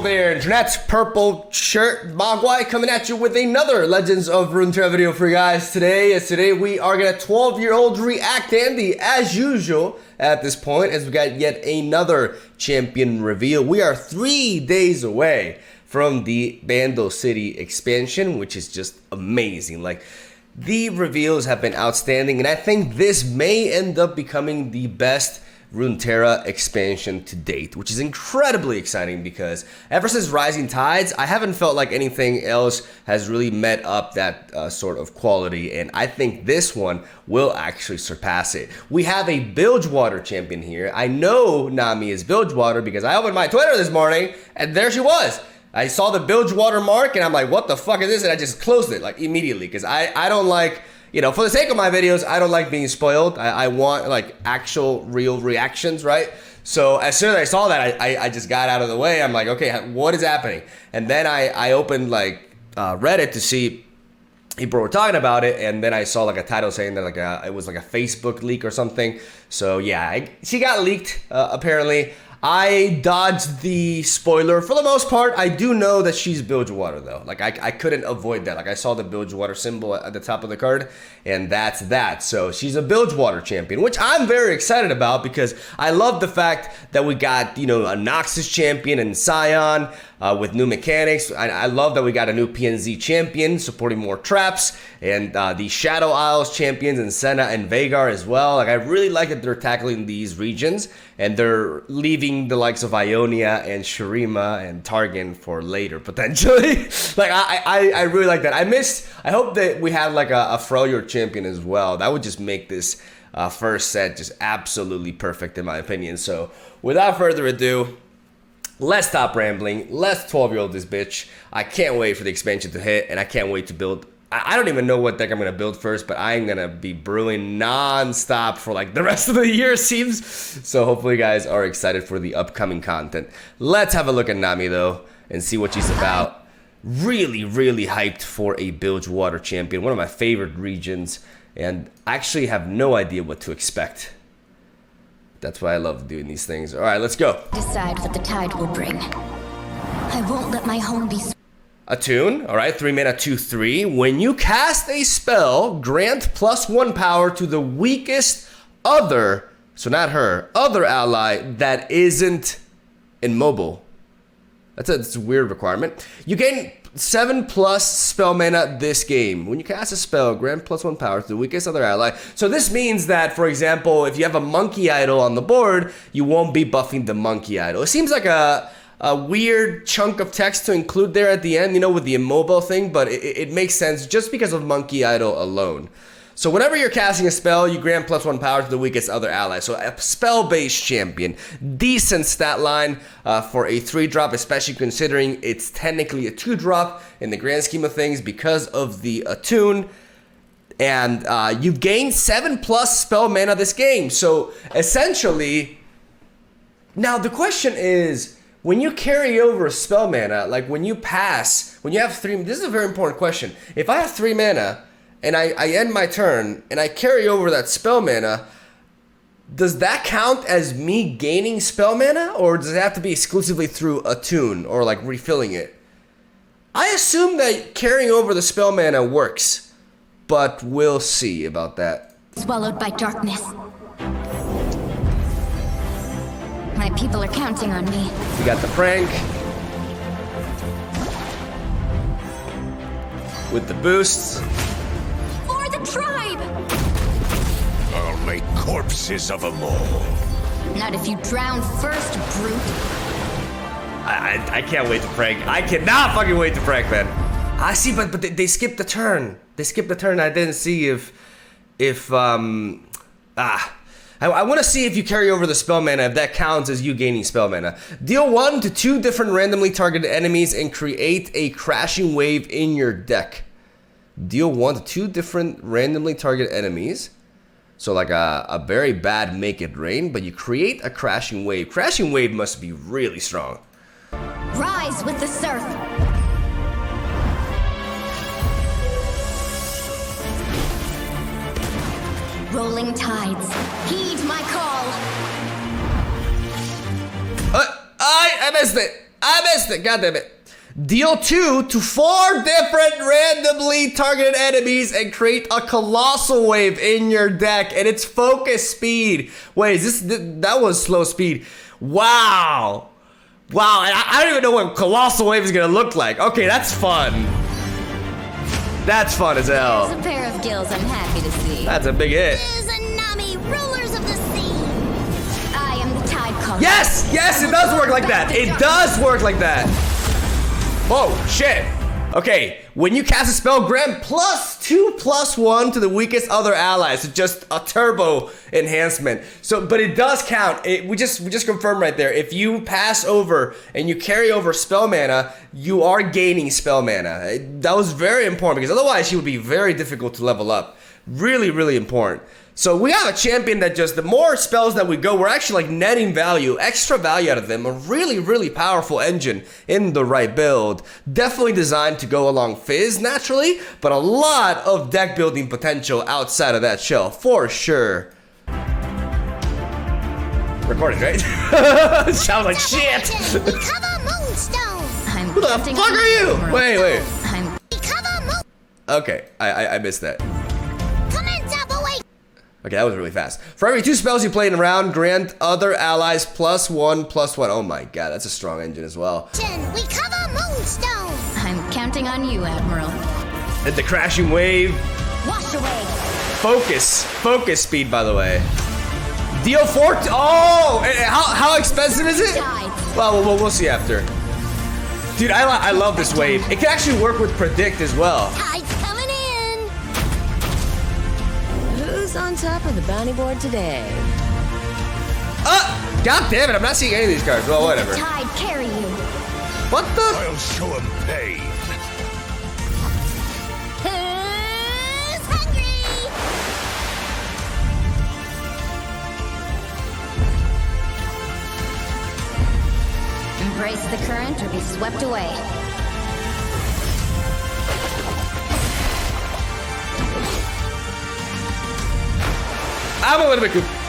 there, internet. Purple shirt, Mogwai, coming at you with another Legends of Runeterra video for you guys today. Today we are gonna 12-year-old react Andy, as usual, at this point, as we got yet another champion reveal. We are 3 days away from the Bando City expansion, which is just amazing. Like, the reveals have been outstanding, and I think this may end up becoming the best Runeterra expansion to date, which is incredibly exciting because ever since Rising Tides, I haven't felt like anything else has really met up that sort of quality, and I think this one will actually surpass it. We have a Bilgewater champion here. I know NAMI is Bilgewater because I opened my Twitter this morning and there she was. I saw the Bilgewater mark and I'm like, what the fuck is this? And I just closed it like immediately because I don't like, you know, for the sake of my videos, I don't like being spoiled. I want like actual real reactions, right? So as soon as I saw that, I just got out of the way. I'm like, okay, what is happening? And then I opened like Reddit to see people were talking about it, and then I saw like a title saying that like it was like a Facebook leak or something. So yeah, she got leaked apparently. I dodged the spoiler for the most part. I do know that she's Bilgewater though. Like I couldn't avoid that. Like I saw the Bilgewater symbol at the top of the card, and that's that. So she's a Bilgewater champion, which I'm very excited about because I love the fact that we got, you know, a Noxus champion and Scion with new mechanics. I love that we got a new PNZ champion supporting more traps, and the Shadow Isles champions and Senna and Veigar as well. Like I really like that they're tackling these regions and they're leaving the likes of Ionia and Shurima and Targon for later potentially. Like I really like that. I hope that we had like a Freljord champion as well. That would just make this first set just absolutely perfect in my opinion. So without further ado, let's stop rambling. Let's 12-year-old this bitch. I can't wait for the expansion to hit, and I can't wait to build. I don't even know what deck I'm going to build first, but I'm going to be brewing non-stop for like the rest of the year, it seems. So hopefully you guys are excited for the upcoming content. Let's have a look at NAMI, though, and see what she's about. Really, really hyped for a Bilgewater champion, one of my favorite regions, and I actually have no idea what to expect. That's why I love doing these things. All right, let's go. Decide what the tide will bring. I won't let my home be... Attune, all right, 3 mana, 2/3. When you cast a spell, grant +1 power to the weakest other, so not her, other ally that isn't immobile. That's a weird requirement. You gain 7+ spell mana this game. When you cast a spell, grant +1 power to the weakest other ally. So this means that, for example, if you have a monkey idol on the board, you won't be buffing the monkey idol. It seems like a weird chunk of text to include there at the end, you know, with the immobile thing, but it makes sense just because of monkey idol alone. So whenever you're casting a spell, you grant +1 power to the weakest other ally. So a spell-based champion. Decent stat line for a 3-drop, especially considering it's technically a 2-drop in the grand scheme of things because of the attune. And you've gained 7+ spell mana this game. So essentially, now the question is, when you carry over spell mana, like when you pass, when you have 3, this is a very important question. If I have 3 mana, and I end my turn, and I carry over that spell mana, does that count as me gaining spell mana, or does it have to be exclusively through attune, or like refilling it? I assume that carrying over the spell mana works, but we'll see about that. Swallowed by darkness. My people are counting on me. We got the prank. With the boosts. For the tribe! I'll make corpses of them all. Not if you drown first, brute. I can't wait to prank. I cannot fucking wait to prank, man. I see, but they skipped the turn. They skipped the turn. I didn't see I want to see if you carry over the spell mana, if that counts as you gaining spell mana. Deal 1 to 2 different randomly targeted enemies and create a crashing wave in your deck. Deal 1 to 2 different randomly targeted enemies. So like a very bad Make It Rain, but you create a crashing wave. Crashing wave must be really strong. Rise with the surf. Rolling tides. Heed my call. I missed it. I missed it. God damn it. Deal 2 to 4 different randomly targeted enemies and create a colossal wave in your deck. And it's focus speed. Wait, that was slow speed. Wow. Wow, I don't even know what colossal wave is gonna look like. Okay, that's fun. That's fun as hell. There's a pair of gills I'm happy to see. That's a big hit. Is a NAMI, rulers of the sea. I am the tide caller. Yes, yes, it does work like that. It does work like that. Oh, shit. Okay, when you cast a spell, grant +2/+1 to the weakest other allies. It's just a turbo enhancement. So, but it does count. We just confirmed right there. If you pass over and you carry over spell mana, you are gaining spell mana. That was very important because otherwise she would be very difficult to level up. Really, really important. So we have a champion that just, the more spells that we go, we're actually like netting value, extra value out of them. A really, really powerful engine in the right build. Definitely designed to go along Fizz naturally, but a lot of deck building potential outside of that shell, for sure. Recording, right? Sounds like shit. Who the fuck are you? Wait. Okay, I missed that. Okay, that was really fast. For every 2 spells you play in a round, grant other allies +1/+1. Oh my god, that's a strong engine as well. We cover Moonstone. I'm counting on you, Admiral. And the crashing wave. Wash away. Focus speed, by the way. Deal 4. Oh, how expensive is it? Well, we'll see after. Dude, I love this wave. It can actually work with predict as well. Tide's coming in. Who's on top of the bounty board today? God damn it, I'm not seeing any of these cards. Well, whatever. Tide carry you. What the? I'll show him pain. Who's hungry? Embrace the current or be swept away. I'm a little bit confused.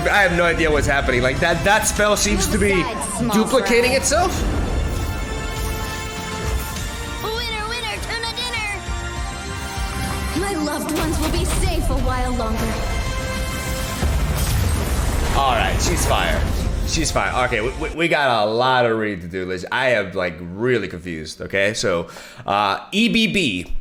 I have no idea what's happening. Like that spell seems to be duplicating itself. Winner, winner, tuna dinner. My loved ones will be safe a while longer. All right, she's fire. She's fine. Okay, we got a lot of reading to do, Liz. I am like really confused. Okay, so EBB.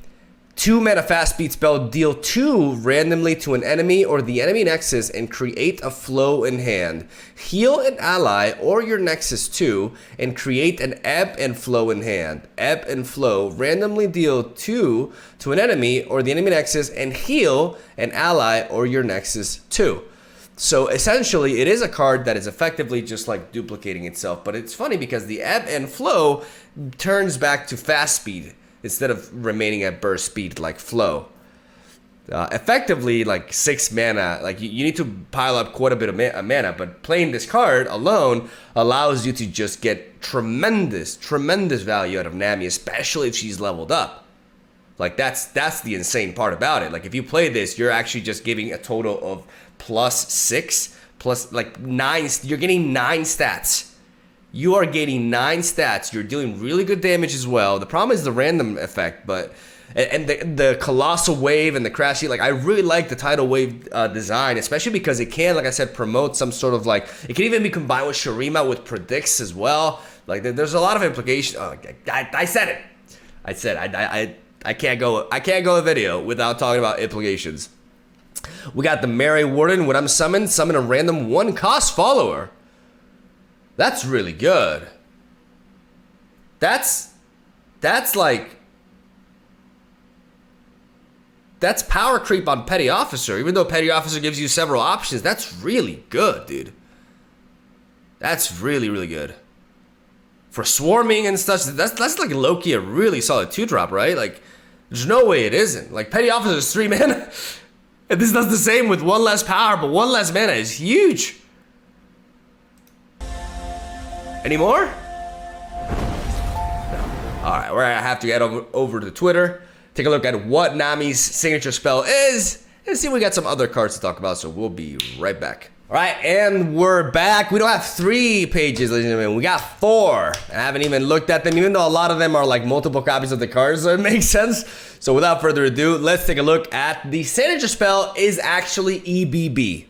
2 mana fast speed spell, deal 2 randomly to an enemy or the enemy nexus and create a flow in hand. Heal an ally or your nexus 2 and create an ebb and flow in hand. Ebb and flow, randomly deal 2 to an enemy or the enemy nexus and heal an ally or your nexus 2. So essentially, it is a card that is effectively just like duplicating itself, but it's funny because the ebb and flow turns back to fast speed instead of remaining at burst speed like flow. Effectively, like 6 mana, like you need to pile up quite a bit of mana, but playing this card alone allows you to just get tremendous value out of NAMI, especially if she's leveled up. Like that's the insane part about it. Like if you play this, you're actually just giving a total of +6, plus like 9, you're getting 9 stats. You are gaining 9 stats. You're dealing really good damage as well. The problem is the random effect, but and the colossal wave and the crash heat. Like I really like the tidal wave design, especially because it can, like I said, promote some sort of like, it can even be combined with Shurima with predicts as well. Like there's a lot of implications. Oh, I said it. I said I can't go a video without talking about implications. We got the Mary Warden. When I'm summoned, summon a random 1-cost follower. That's really good. That's power creep on Petty Officer. Even though Petty Officer gives you several options, that's really good, dude. That's really, really good. For swarming and stuff, that's like low-key a really solid 2-drop, right? Like, there's no way it isn't. Like, Petty Officer is 3 mana. And this does the same with 1 less power, but 1 less mana is huge. Any more? No. Alright, we're gonna have to get over to Twitter, take a look at what NAMI's signature spell is, and see if we got some other cards to talk about, so we'll be right back. All right, and we're back. We don't have 3 pages, ladies and gentlemen. We got 4. I haven't even looked at them, even though a lot of them are like multiple copies of the cards, so it makes sense. So without further ado, let's take a look at the signature spell is actually EBB.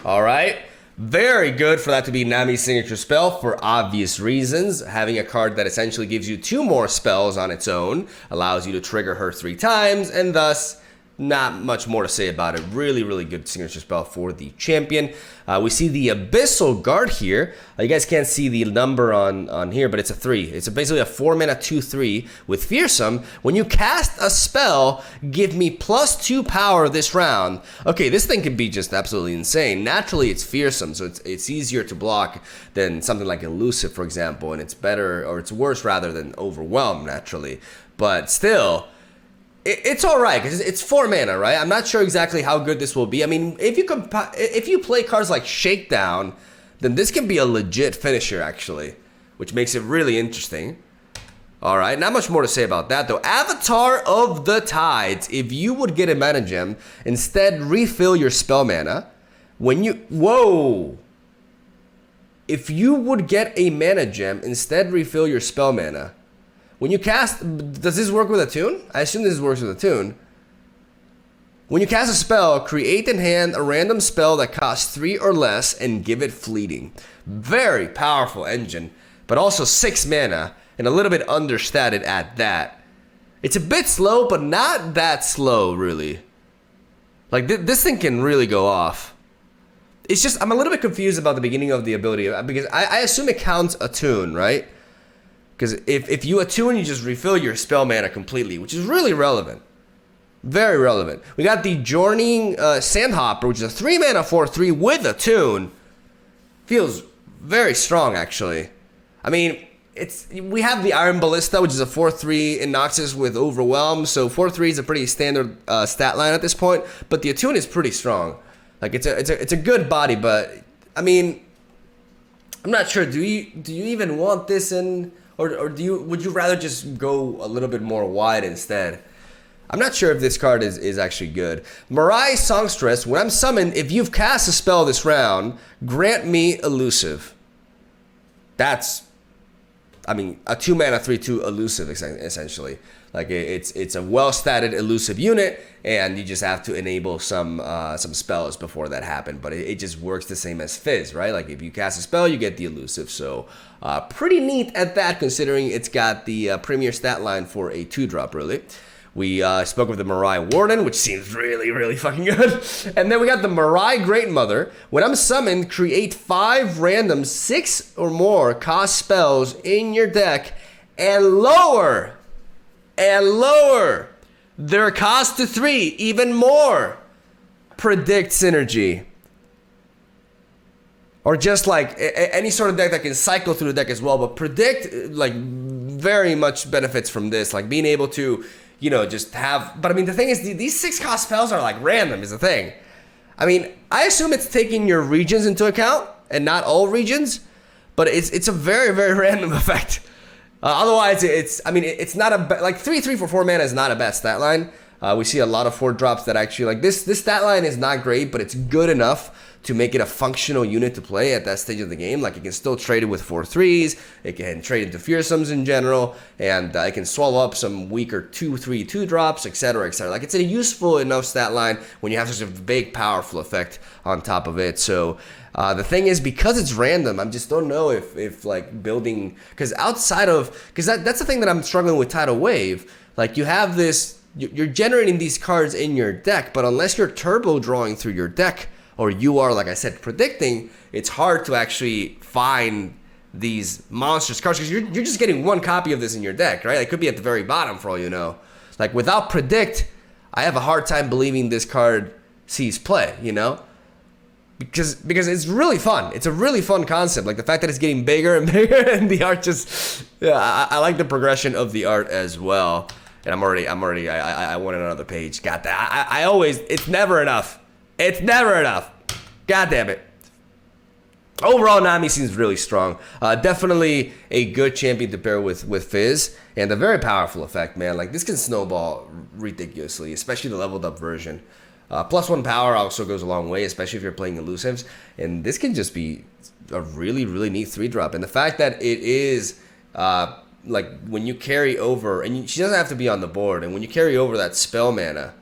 All right, very good for that to be Nami's signature spell for obvious reasons. Having a card that essentially gives you 2 more spells on its own allows you to trigger her 3 times, and thus not much more to say about it. Really, really good signature spell for the champion. We see the Abyssal Guard here. You guys can't see the number on here, but it's a 3. It's basically a 4-mana 2/3 with Fearsome. When you cast a spell, give me +2 power this round. Okay, this thing can be just absolutely insane. Naturally, it's Fearsome, so it's easier to block than something like Elusive, for example, and it's better, or it's worse rather than Overwhelm, naturally. But still, it's all right because it's 4 mana, right? I'm not sure exactly how good this will be. I mean, if you play cards like Shakedown, then this can be a legit finisher actually, which makes it really interesting. All right, not much more to say about that though. Avatar of the Tides. If you would get a mana gem, instead refill your spell mana. When you if you would get a mana gem, instead refill your spell mana. When you cast, does this work with a tune? I assume this works with a tune. When you cast a spell, create in hand a random spell that costs 3 or less and give it fleeting. Very powerful engine, but also 6 mana and a little bit understated at that. It's a bit slow, but not that slow, really. Like, this thing can really go off. It's just, I'm a little bit confused about the beginning of the ability, because I assume it counts a tune, right? Because if you attune, you just refill your spell mana completely, which is really relevant. Very relevant. We got the Journeying Sandhopper, which is a 3 mana 4/3 with attune. Feels very strong, actually. I mean, we have the Iron Ballista, which is a 4/3 in Noxus with Overwhelm, so 4/3 is a pretty standard stat line at this point, but the attune is pretty strong. Like, it's a good body, but, I mean, I'm not sure. Do you even want this in... Or would you rather just go a little bit more wide instead? I'm not sure if this card is actually good. Mirai Songstress. When I'm summoned, if you've cast a spell this round, grant me Elusive. That's, I mean, a 2 mana 3/2 Elusive essentially. Like it's a well-statted Elusive unit, and you just have to enable some spells before that happen. But it just works the same as Fizz, right? Like if you cast a spell, you get the Elusive. So pretty neat at that, considering it's got the premier stat line for a 2-drop, really. We spoke of the Mirai Warden, which seems really, really fucking good. And then we got the Mirai Great Mother. When I'm summoned, create 5 random 6 or more cost spells in your deck and lower their cost to 3, even more. Predict synergy. Or just like any sort of deck that can cycle through the deck as well, but predict, like, very much benefits from this, like being able to, you know, just have, but I mean, the thing is, these 6 cost spells are like random is the thing. I mean, I assume it's taking your regions into account and not all regions, but it's a very, very random effect. Otherwise, it's not a, like 3/3 for 4 mana is not a bad stat line. We see a lot of 4-drops that actually, like this stat line is not great, but it's good enough to make it a functional unit to play at that stage of the game. Like it can still trade it with 4/3s, it can trade into Fearsomes in general, and it can swallow up some weaker 2/3 2-drops, etc., etc. Like it's a useful enough stat line when you have such a big, powerful effect on top of it. So the thing is, because it's random, I just don't know if like building, because outside of, because that's the thing that I'm struggling with Tidal Wave. Like you have this, you're generating these cards in your deck, but unless you're turbo drawing through your deck, or you are, like I said, predicting, it's hard to actually find these monstrous cards, because you're just getting 1 copy of this in your deck, right? It could be at the very bottom for all you know. Like without predict, I have a hard time believing this card sees play, you know? Because it's really fun. It's a really fun concept. Like the fact that it's getting bigger and bigger, and the art just, yeah, I like the progression of the art as well. And I wanted another page. Got that. I always, it's never enough. It's never enough. God damn it. Overall, Nami seems really strong. Definitely a good champion to pair with Fizz, and a very powerful effect, man. Like this can snowball ridiculously, especially the leveled up version. +1 power also goes a long way, especially if you're playing elusives. And this can just be a really, really neat 3-drop. And the fact that it is like when you carry over, and she doesn't have to be on the board, and when you carry over that spell mana,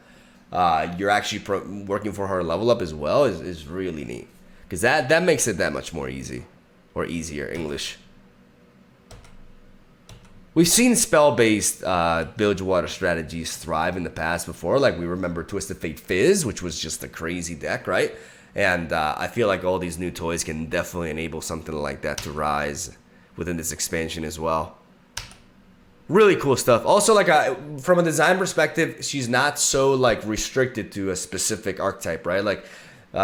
you're actually working for her level up as well is really neat. Because that makes it that much more easy. Or easier, English. We've seen spell-based Bilgewater strategies thrive in the past before. Like, we remember Twisted Fate Fizz, which was just a crazy deck, right? And I feel like all these new toys can definitely enable something like that to rise within this expansion as well. Really cool stuff. Also, like, from a design perspective, she's not so, like, restricted to a specific archetype, right? Like,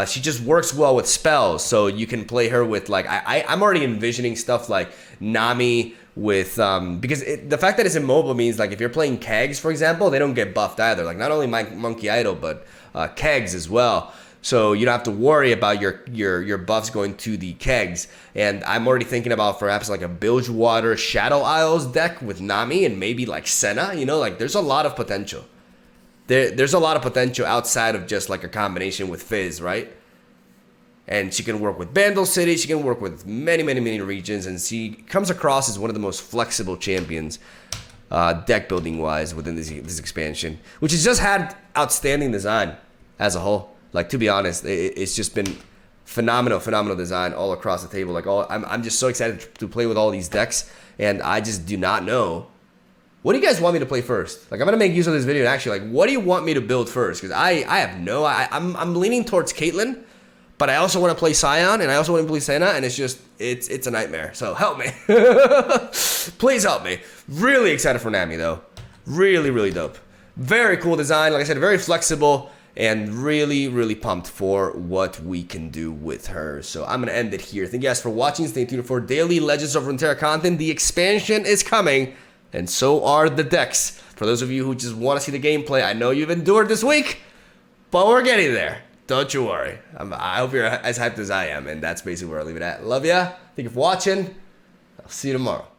she just works well with spells, so you can play her with, like, I'm already envisioning stuff like NAMI with, because the fact that it's immobile means, like, if you're playing kegs, for example, they don't get buffed either. Like, not only Monkey Idol, but kegs as well. So you don't have to worry about your buffs going to the kegs. And I'm already thinking about perhaps like a Bilgewater Shadow Isles deck with NAMI and maybe like Senna, you know, like there's a lot of potential. There's a lot of potential outside of just like a combination with Fizz, right? And she can work with Bandle City, she can work with many regions, and she comes across as one of the most flexible champions deck building wise within this expansion, which has just had outstanding design as a whole. Like, to be honest, it's just been phenomenal design all across the table. Like, I'm just so excited to play with all these decks, and I just do not know. What do you guys want me to play first? Like, I'm gonna make use of this video and actually, like, what do you want me to build first? Because I have no, I'm leaning towards Caitlyn, but I also want to play Scion, and I also want to play Senna, and it's just, it's a nightmare. So help me, please help me. Really excited for NAMI though, really dope. Very cool design. Like I said, very flexible. And really pumped for what we can do with her. So I'm going to end it here. Thank you guys for watching. Stay tuned for daily Legends of Runeterra content. The expansion is coming, and so are the decks. For those of you who just want to see the gameplay, I know you've endured this week, but we're getting there. Don't you worry. I hope you're as hyped as I am, and that's basically where I'll leave it at. Love ya. Thank you for watching. I'll see you tomorrow.